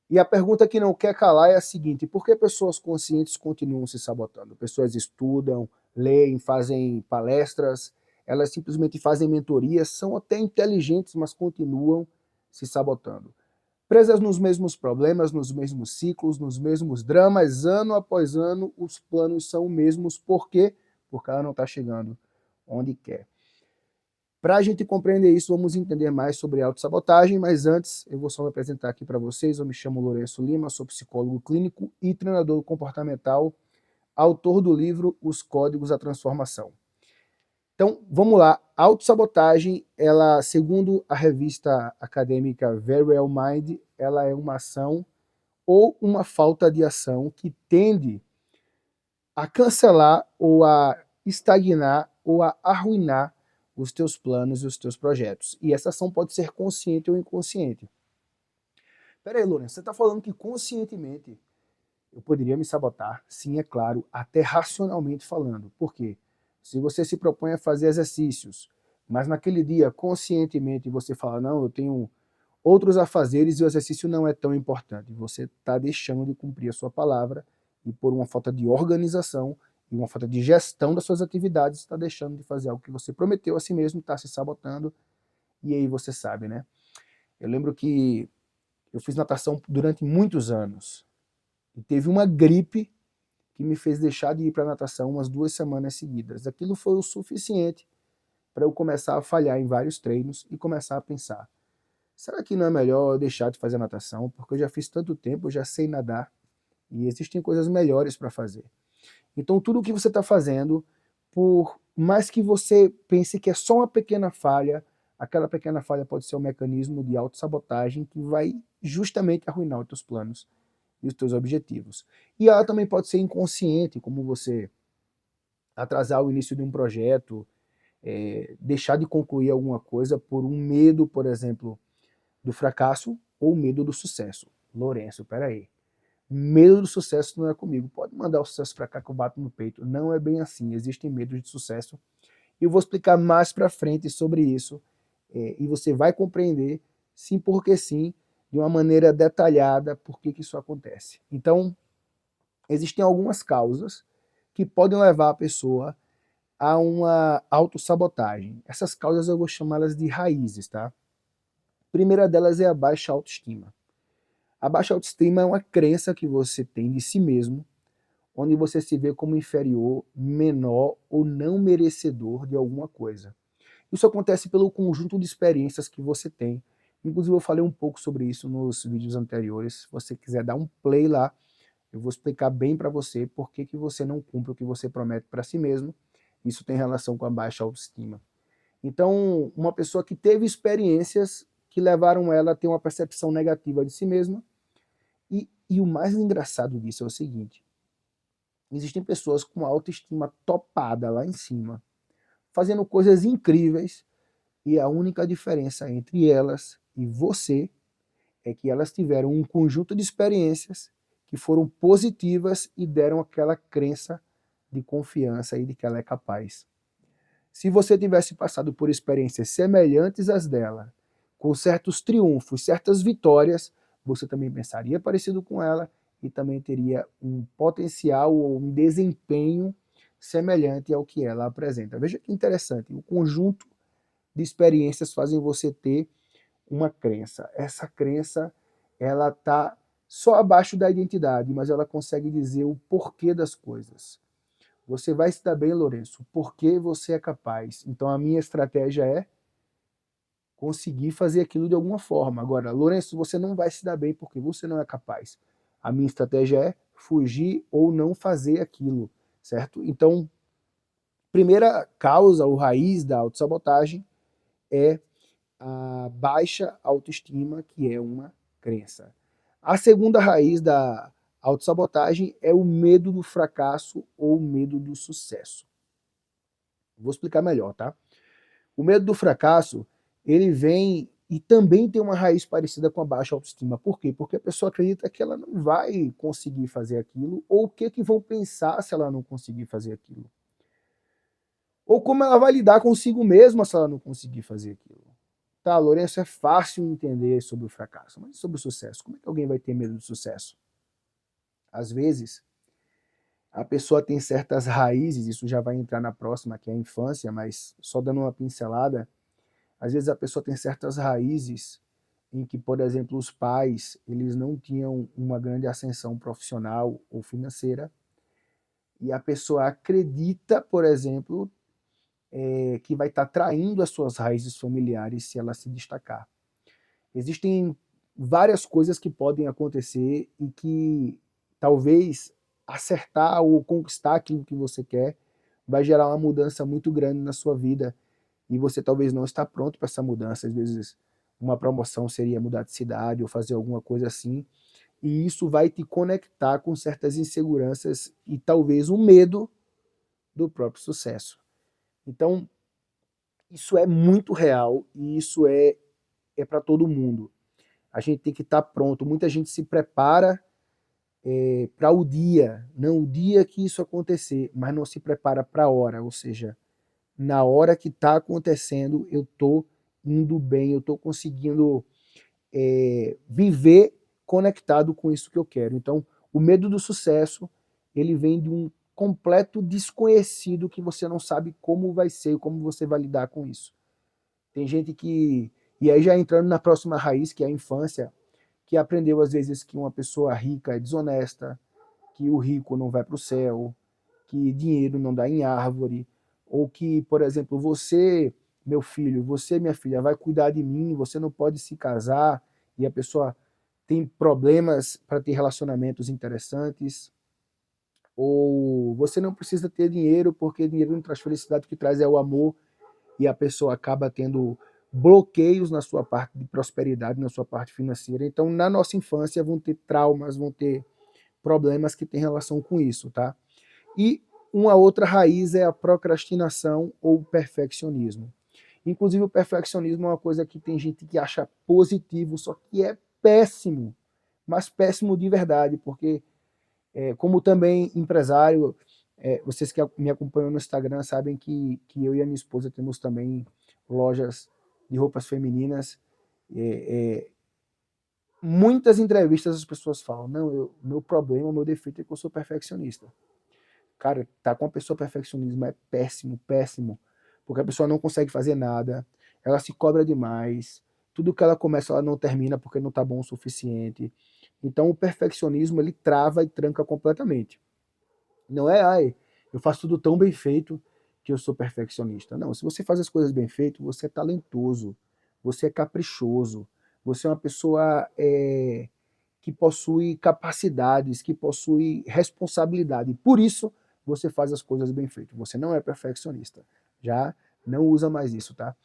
E a pergunta que não quer calar é a seguinte: por que pessoas conscientes continuam se sabotando? Pessoas estudam, leem, fazem palestras, elas simplesmente fazem mentorias, são até inteligentes, mas continuam se sabotando. Presas nos mesmos problemas, nos mesmos ciclos, nos mesmos dramas, ano após ano, os planos são os mesmos. Por quê? Porque ela não está chegando onde quer. Para a gente compreender isso, vamos entender mais sobre autossabotagem, mas antes eu vou só me apresentar aqui para vocês. Eu me chamo Lourenço Lima, sou psicólogo clínico e treinador comportamental, autor do livro Os Códigos da Transformação. Então, vamos lá. A autossabotagem, ela, segundo a revista acadêmica Very Well Mind, ela é uma ação ou uma falta de ação que tende a cancelar ou a estagnar ou a arruinar os teus planos e os teus projetos. E essa ação pode ser consciente ou inconsciente. Peraí, Lourenço, você está falando que conscientemente eu poderia me sabotar? Sim, é claro, até racionalmente falando. Por quê? Se você se propõe a fazer exercícios, mas naquele dia, conscientemente, você fala, não, eu tenho outros afazeres e o exercício não é tão importante. Você está deixando de cumprir a sua palavra e por uma falta de organização e uma falta de gestão das suas atividades, está deixando de fazer algo que você prometeu a si mesmo, está se sabotando, e aí você sabe, né? Eu lembro que eu fiz natação durante muitos anos e teve uma gripe que me fez deixar de ir para a natação umas 2 semanas seguidas. Aquilo foi o suficiente para eu começar a falhar em vários treinos e começar a pensar, será que não é melhor eu deixar de fazer natação? Porque eu já fiz tanto tempo, eu já sei nadar e existem coisas melhores para fazer. Então, tudo o que você está fazendo, por mais que você pense que é só uma pequena falha, aquela pequena falha pode ser um mecanismo de autossabotagem que vai justamente arruinar os teus planos e os teus objetivos. E ela também pode ser inconsciente, como você atrasar o início de um projeto, deixar de concluir alguma coisa por um medo, por exemplo, do fracasso ou medo do sucesso. Lourenço, peraí. Medo do sucesso não é comigo. Pode mandar o sucesso para cá que eu bato no peito. Não é bem assim. Existem medos de sucesso. E eu vou explicar mais para frente sobre isso. E você vai compreender, sim porque sim, de uma maneira detalhada, por que isso acontece. Então, existem algumas causas que podem levar a pessoa a uma autossabotagem. Essas causas eu vou chamá-las de raízes, tá? A primeira delas é a baixa autoestima. A baixa autoestima é uma crença que você tem de si mesmo, onde você se vê como inferior, menor ou não merecedor de alguma coisa. Isso acontece pelo conjunto de experiências que você tem. Inclusive eu falei um pouco sobre isso nos vídeos anteriores. Se você quiser dar um play lá, eu vou explicar bem para você por que você não cumpre o que você promete para si mesmo. Isso tem relação com a baixa autoestima. Então, uma pessoa que teve experiências que levaram ela a ter uma percepção negativa de si mesma. E o mais engraçado disso é o seguinte: existem pessoas com autoestima topada lá em cima, fazendo coisas incríveis, e a única diferença entre elas e você é que elas tiveram um conjunto de experiências que foram positivas e deram aquela crença de confiança e de que ela é capaz. Se você tivesse passado por experiências semelhantes às dela, com certos triunfos, certas vitórias, você também pensaria parecido com ela e também teria um potencial ou um desempenho semelhante ao que ela apresenta. Veja que interessante, o conjunto de experiências fazem você ter uma crença. Essa crença, ela está só abaixo da identidade, mas ela consegue dizer o porquê das coisas. Você vai se dar bem, Lourenço, porque você é capaz. Então a minha estratégia é conseguir fazer aquilo de alguma forma. Agora, Lourenço, você não vai se dar bem porque você não é capaz. A minha estratégia é fugir ou não fazer aquilo, certo? Então, primeira causa ou raiz da autossabotagem é a baixa autoestima, que é uma crença. A segunda raiz da autossabotagem é o medo do fracasso ou o medo do sucesso. Vou explicar melhor, tá? O medo do fracasso, ele vem e também tem uma raiz parecida com a baixa autoestima. Por quê? Porque a pessoa acredita que ela não vai conseguir fazer aquilo, ou o que vão pensar se ela não conseguir fazer aquilo. Ou como ela vai lidar consigo mesma se ela não conseguir fazer aquilo. Tá, Lourenço, é fácil entender sobre o fracasso, mas sobre o sucesso, como é que alguém vai ter medo do sucesso? Às vezes, a pessoa tem certas raízes, isso já vai entrar na próxima, que é a infância, mas só dando uma pincelada, às vezes a pessoa tem certas raízes em que, por exemplo, os pais, eles não tinham uma grande ascensão profissional ou financeira, e a pessoa acredita, por exemplo, que vai estar traindo as suas raízes familiares se ela se destacar. Existem várias coisas que podem acontecer e que talvez acertar ou conquistar aquilo que você quer vai gerar uma mudança muito grande na sua vida e você talvez não está pronto para essa mudança. Às vezes uma promoção seria mudar de cidade ou fazer alguma coisa assim, e isso vai te conectar com certas inseguranças e talvez um medo do próprio sucesso. Então, isso é muito real e isso é para todo mundo. A gente tem que estar pronto. Muita gente se prepara para o dia, não o dia que isso acontecer, mas não se prepara para a hora, ou seja, na hora que está acontecendo, eu estou indo bem, eu estou conseguindo viver conectado com isso que eu quero. Então, o medo do sucesso, ele vem de um completo desconhecido que você não sabe como vai ser, como você vai lidar com isso. Tem gente que, e aí já entrando na próxima raiz, que é a infância, que aprendeu às vezes que uma pessoa rica é desonesta, que o rico não vai para o céu, que dinheiro não dá em árvore, ou que, por exemplo, você, meu filho, você, minha filha, vai cuidar de mim, você não pode se casar, e a pessoa tem problemas para ter relacionamentos interessantes, ou você não precisa ter dinheiro porque dinheiro não traz felicidade, o que traz é o amor, e a pessoa acaba tendo bloqueios na sua parte de prosperidade, na sua parte financeira. Então, na nossa infância, vão ter traumas, vão ter problemas que têm relação com isso, tá? E uma outra raiz é a procrastinação ou perfeccionismo. Inclusive, o perfeccionismo é uma coisa que tem gente que acha positivo, só que é péssimo, mas péssimo de verdade, porque, como também empresário, vocês que me acompanham no Instagram sabem que eu e a minha esposa temos também lojas de roupas femininas. É, é, Muitas entrevistas as pessoas falam, não, meu problema, meu defeito é que eu sou perfeccionista. Cara, tá com a pessoa perfeccionismo é péssimo, péssimo, porque a pessoa não consegue fazer nada, ela se cobra demais, tudo que ela começa ela não termina porque não tá bom o suficiente. Então o perfeccionismo ele trava e tranca completamente. Não é, ai, eu faço tudo tão bem feito que eu sou perfeccionista. Não, se você faz as coisas bem feito, você é talentoso, você é caprichoso, você é uma pessoa que possui capacidades, que possui responsabilidade. Por isso, você faz as coisas bem feitas. Você não é perfeccionista. Já não usa mais isso, tá?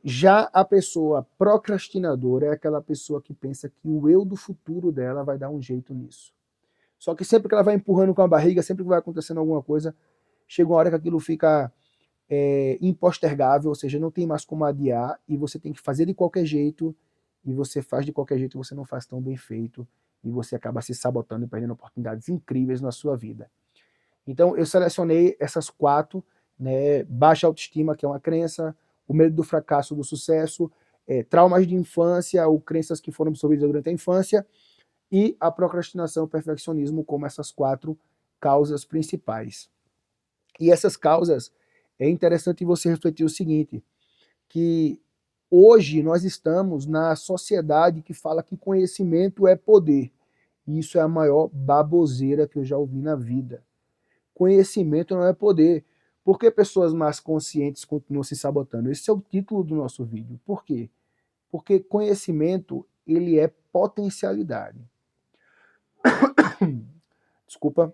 Já a pessoa procrastinadora é aquela pessoa que pensa que o eu do futuro dela vai dar um jeito nisso. Só que sempre que ela vai empurrando com a barriga, sempre que vai acontecendo alguma coisa, chega uma hora que aquilo fica impostergável, ou seja, não tem mais como adiar e você tem que fazer de qualquer jeito e você faz de qualquer jeito e você não faz tão bem feito e você acaba se sabotando e perdendo oportunidades incríveis na sua vida. Então eu selecionei essas quatro, né? Baixa autoestima, que é uma crença, o medo do fracasso, do sucesso, traumas de infância ou crenças que foram absorvidas durante a infância e a procrastinação e o perfeccionismo como essas quatro causas principais. E essas causas, é interessante você refletir o seguinte, que hoje nós estamos na sociedade que fala que conhecimento é poder. E isso é a maior baboseira que eu já ouvi na vida. Conhecimento não é poder. Por que pessoas mais conscientes continuam se sabotando? Esse é o título do nosso vídeo. Por quê? Porque conhecimento, ele é potencialidade. Desculpa.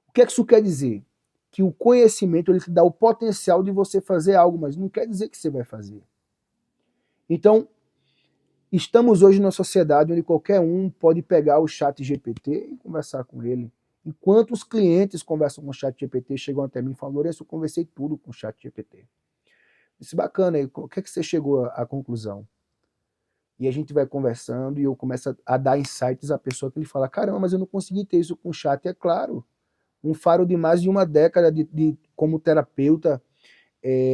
O que é que isso quer dizer? Que o conhecimento ele te dá o potencial de você fazer algo, mas não quer dizer que você vai fazer. Então, estamos hoje numa sociedade onde qualquer um pode pegar o chat GPT e conversar com ele. Enquanto os clientes conversam com o chat GPT, chegam até mim e falam, Lourenço, eu conversei tudo com o chat GPT. Disse, bacana, aí, o que é que você chegou à conclusão? E a gente vai conversando e eu começo a dar insights à pessoa que ele fala, caramba, mas eu não consegui ter isso com o chat. É claro, um faro de mais de uma década como terapeuta,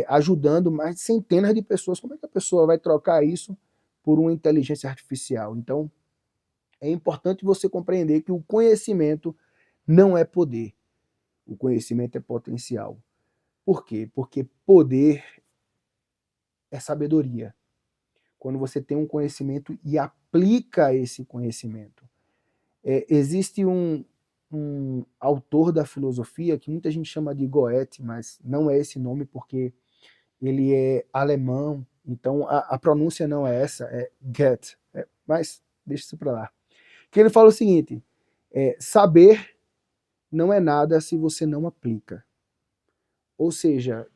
ajudando mais de centenas de pessoas. Como é que a pessoa vai trocar isso por uma inteligência artificial? Então, é importante você compreender que o conhecimento não é poder. O conhecimento é potencial. Por quê? Porque poder é sabedoria. Quando você tem um conhecimento e aplica esse conhecimento. Existe um autor da filosofia que muita gente chama de Goethe, mas não é esse nome porque ele é alemão, então a pronúncia não é essa, é Goethe. Mas deixa isso para lá. Que ele fala o seguinte: saber não é nada se você não aplica. Ou seja,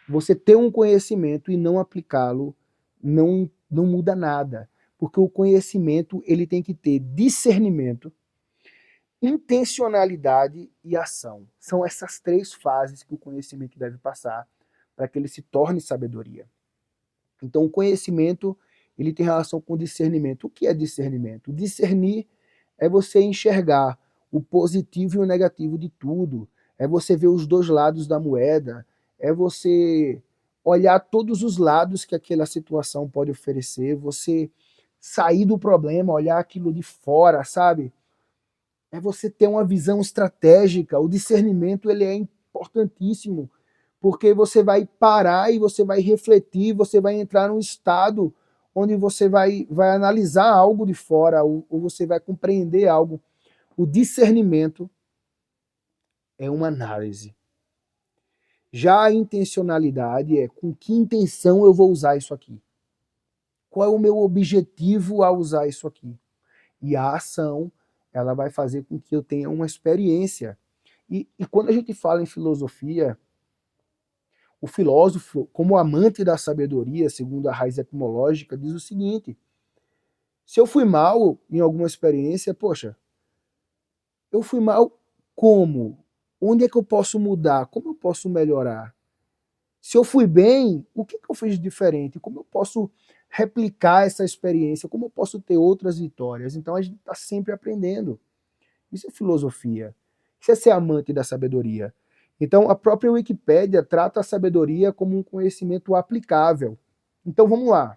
você ter um conhecimento e não aplicá-lo não muda nada, porque o conhecimento ele tem que ter discernimento, intencionalidade e ação. São essas três fases que o conhecimento deve passar para que ele se torne sabedoria. Então, o conhecimento ele tem relação com discernimento. O que é discernimento? Discernir é você enxergar o positivo e o negativo de tudo. É você ver os dois lados da moeda. É você olhar todos os lados que aquela situação pode oferecer. Você sair do problema, olhar aquilo de fora, sabe? É você ter uma visão estratégica. O discernimento ele é importantíssimo, porque você vai parar e você vai refletir, você vai entrar num estado onde você vai analisar algo de fora, ou você vai compreender algo. O discernimento é uma análise. Já a intencionalidade é com que intenção eu vou usar isso aqui. Qual é o meu objetivo ao usar isso aqui? E a ação, ela vai fazer com que eu tenha uma experiência. E quando a gente fala em filosofia, o filósofo, como amante da sabedoria, segundo a raiz etimológica, diz o seguinte: se eu fui mal em alguma experiência, poxa, eu fui mal como? Onde é que eu posso mudar? Como eu posso melhorar? Se eu fui bem, o que eu fiz de diferente? Como eu posso replicar essa experiência? Como eu posso ter outras vitórias? Então a gente está sempre aprendendo. Isso é filosofia. Isso é ser amante da sabedoria. Então, a própria Wikipédia trata a sabedoria como um conhecimento aplicável. Então, vamos lá.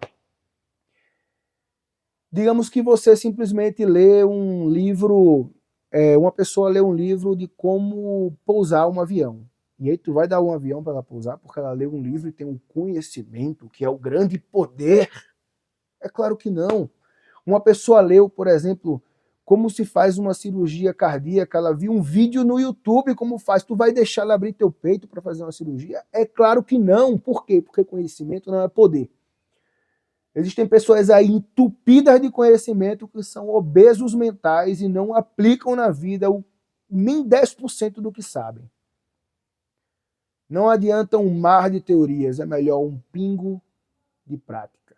Digamos que você simplesmente lê um livro, uma pessoa lê um livro de como pousar um avião. E aí tu vai dar um avião para ela pousar porque ela leu um livro e tem um conhecimento que é o grande poder? É claro que não. Uma pessoa leu, por exemplo, como se faz uma cirurgia cardíaca, ela viu um vídeo no YouTube como faz, tu vai deixar ela abrir teu peito para fazer uma cirurgia? É claro que não. Por quê? Porque conhecimento não é poder. Existem pessoas aí entupidas de conhecimento que são obesos mentais e não aplicam na vida nem 10% do que sabem. Não adianta um mar de teorias, é melhor um pingo de prática.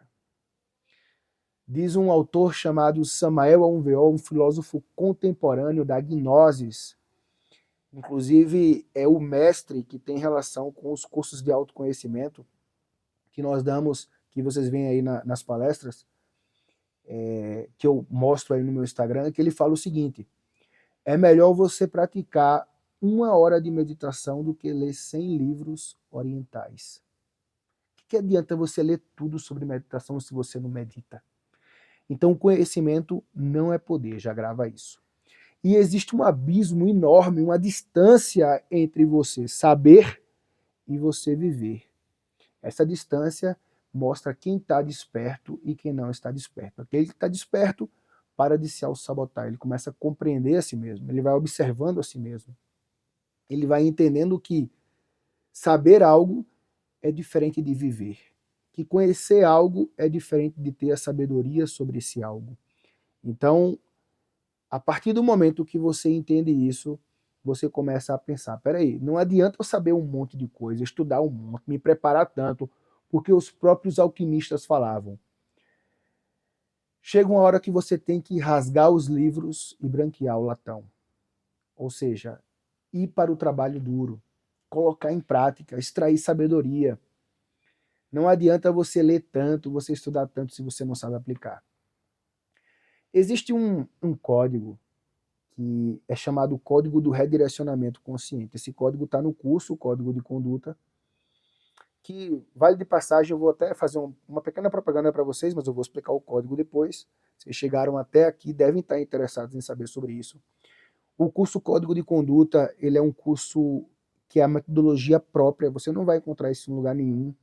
Diz um autor chamado Samael Aunveon, um filósofo contemporâneo da gnosis. Inclusive, é o mestre que tem relação com os cursos de autoconhecimento que nós damos, que vocês veem aí nas palestras, que eu mostro aí no meu Instagram, que ele fala o seguinte: é melhor você praticar 1 hora de meditação do que ler 100 livros orientais. O que adianta você ler tudo sobre meditação se você não medita? Então, conhecimento não é poder, já grava isso. E existe um abismo enorme, uma distância entre você saber e você viver. Essa distância mostra quem está desperto e quem não está desperto. Aquele que está desperto para de se auto-sabotar, ele começa a compreender a si mesmo, ele vai observando a si mesmo. Ele vai entendendo que saber algo é diferente de viver. Que conhecer algo é diferente de ter a sabedoria sobre esse algo. Então, a partir do momento que você entende isso, você começa a pensar, peraí, não adianta eu saber um monte de coisa, estudar um monte, me preparar tanto, porque os próprios alquimistas falavam. Chega uma hora que você tem que rasgar os livros e branquear o latão. Ou seja, ir para o trabalho duro, colocar em prática, extrair sabedoria. Não adianta você ler tanto, você estudar tanto se você não sabe aplicar. Existe um código que é chamado Código do Redirecionamento Consciente. Esse código está no curso, o Código de Conduta, que, vale de passagem, eu vou até fazer uma pequena propaganda para vocês, mas eu vou explicar o código depois. Vocês chegaram até aqui, devem estar interessados em saber sobre isso. O curso Código de Conduta, ele é um curso que é a metodologia própria, você não vai encontrar isso em lugar nenhum,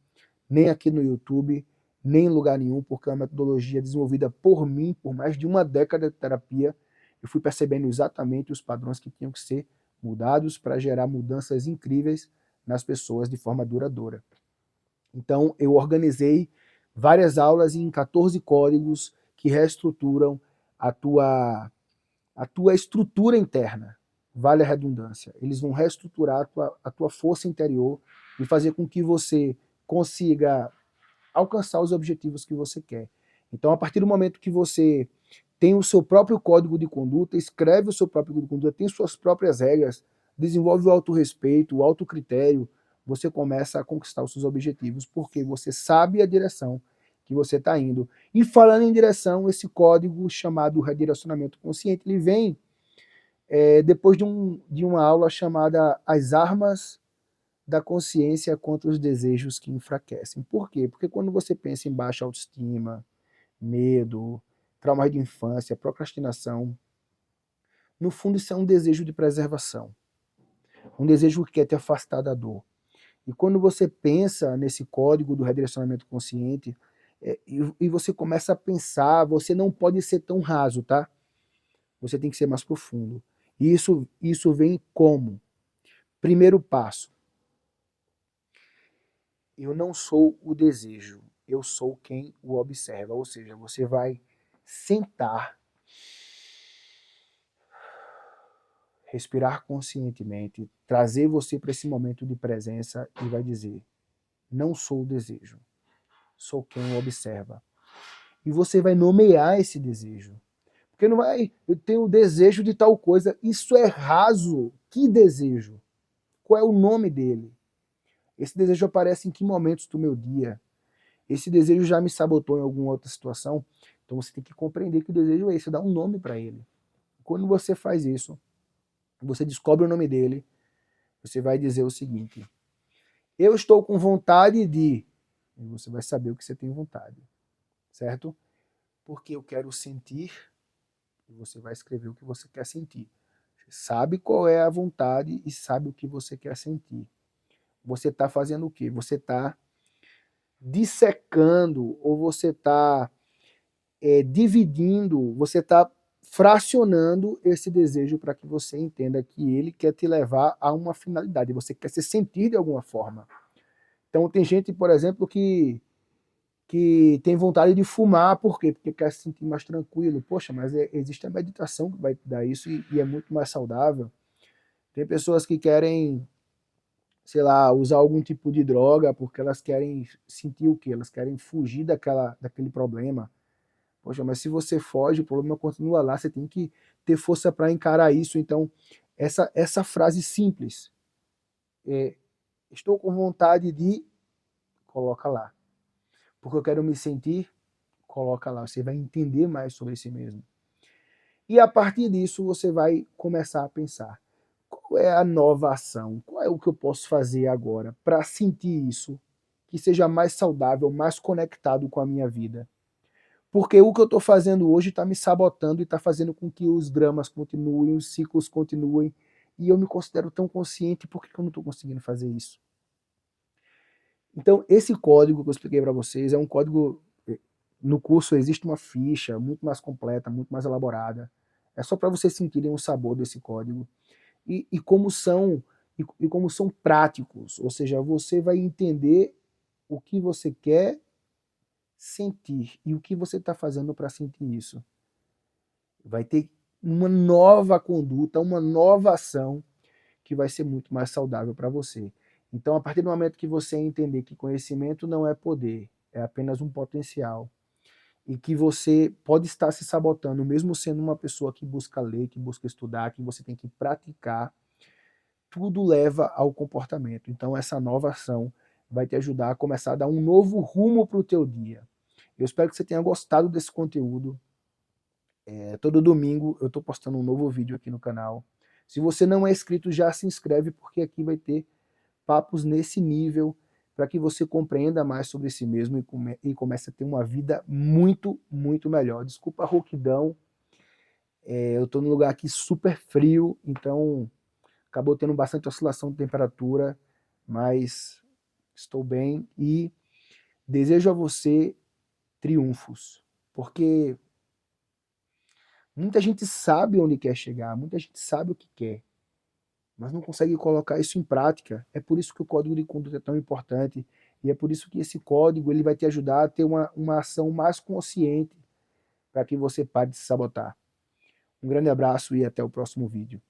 nem aqui no YouTube, nem em lugar nenhum, porque é uma metodologia desenvolvida por mim, por mais de uma década de terapia. Eu fui percebendo exatamente os padrões que tinham que ser mudados para gerar mudanças incríveis nas pessoas de forma duradoura. Então, eu organizei várias aulas em 14 códigos que reestruturam a tua estrutura interna. Vale a redundância. Eles vão reestruturar a tua força interior e fazer com que você consiga alcançar os objetivos que você quer. Então, a partir do momento que você tem o seu próprio código de conduta, escreve o seu próprio código de conduta, tem suas próprias regras, desenvolve o autorrespeito, o autocritério, você começa a conquistar os seus objetivos, porque você sabe a direção que você está indo. E falando em direção, esse código chamado redirecionamento consciente, ele vem depois de uma aula chamada As Armas da Consciência contra os Desejos que Enfraquecem. Por quê? Porque quando você pensa em baixa autoestima, medo, traumas de infância, procrastinação, no fundo isso é um desejo de preservação, um desejo que quer te afastar da dor. E quando você pensa nesse código do redirecionamento consciente, e você começa a pensar, você não pode ser tão raso, tá? Você tem que ser mais profundo. E isso vem como? Primeiro passo. Eu não sou o desejo, eu sou quem o observa. Ou seja, você vai sentar, respirar conscientemente, trazer você para esse momento de presença e vai dizer: não sou o desejo, sou quem o observa. E você vai nomear esse desejo. Porque não vai, eu tenho o desejo de tal coisa, isso é raso. Que desejo? Qual é o nome dele? Esse desejo aparece em que momentos do meu dia? Esse desejo já me sabotou em alguma outra situação? Então você tem que compreender que o desejo é esse, dá um nome para ele. Quando você faz isso, você descobre o nome dele, você vai dizer o seguinte: eu estou com vontade de. E você vai saber o que você tem vontade, certo? Porque eu quero sentir, e você vai escrever o que você quer sentir. Você sabe qual é a vontade e sabe o que você quer sentir. Você está fazendo o quê? Você está dissecando ou você está dividindo, você está fracionando esse desejo para que você entenda que ele quer te levar a uma finalidade, você quer se sentir de alguma forma. Então tem gente, por exemplo, que tem vontade de fumar, por quê? Porque quer se sentir mais tranquilo. Poxa, mas existe a meditação que vai te dar isso e é muito mais saudável. Tem pessoas que querem, sei lá, usar algum tipo de droga porque elas querem sentir o quê? Elas querem fugir daquele problema. Poxa, mas se você foge, o problema continua lá, você tem que ter força para encarar isso. Então, essa frase simples, estou com vontade de, coloca lá. Porque eu quero me sentir, coloca lá. Você vai entender mais sobre si mesmo. E a partir disso, você vai começar a pensar, qual é a nova ação? Qual é o que eu posso fazer agora para sentir isso, que seja mais saudável, mais conectado com a minha vida? Porque o que eu estou fazendo hoje está me sabotando e está fazendo com que os dramas continuem, os ciclos continuem. E eu me considero tão consciente, por que eu não estou conseguindo fazer isso? Então, esse código que eu expliquei para vocês é um código. No curso existe uma ficha muito mais completa, muito mais elaborada. É só para vocês sentirem o sabor desse código. E como são e como são práticos. Ou seja, você vai entender o que você quer sentir e o que você está fazendo para sentir isso. Vai ter uma nova conduta, uma nova ação que vai ser muito mais saudável para você. Então, a partir do momento que você entender que conhecimento não é poder, é apenas um potencial, e que você pode estar se sabotando, mesmo sendo uma pessoa que busca ler, que busca estudar, que você tem que praticar, tudo leva ao comportamento. Então, essa nova ação vai te ajudar a começar a dar um novo rumo para o teu dia. Eu espero que você tenha gostado desse conteúdo. Todo domingo eu estou postando um novo vídeo aqui no canal. Se você não é inscrito, já se inscreve, porque aqui vai ter papos nesse nível, para que você compreenda mais sobre si mesmo e comece a ter uma vida muito, muito melhor. Desculpa a rouquidão, eu estou num lugar aqui super frio, então acabou tendo bastante oscilação de temperatura, mas estou bem e desejo a você triunfos, porque muita gente sabe onde quer chegar, muita gente sabe o que quer, mas não consegue colocar isso em prática. É por isso que o código de conduta é tão importante e é por isso que esse código ele vai te ajudar a ter uma ação mais consciente para que você pare de se sabotar. Um grande abraço e até o próximo vídeo.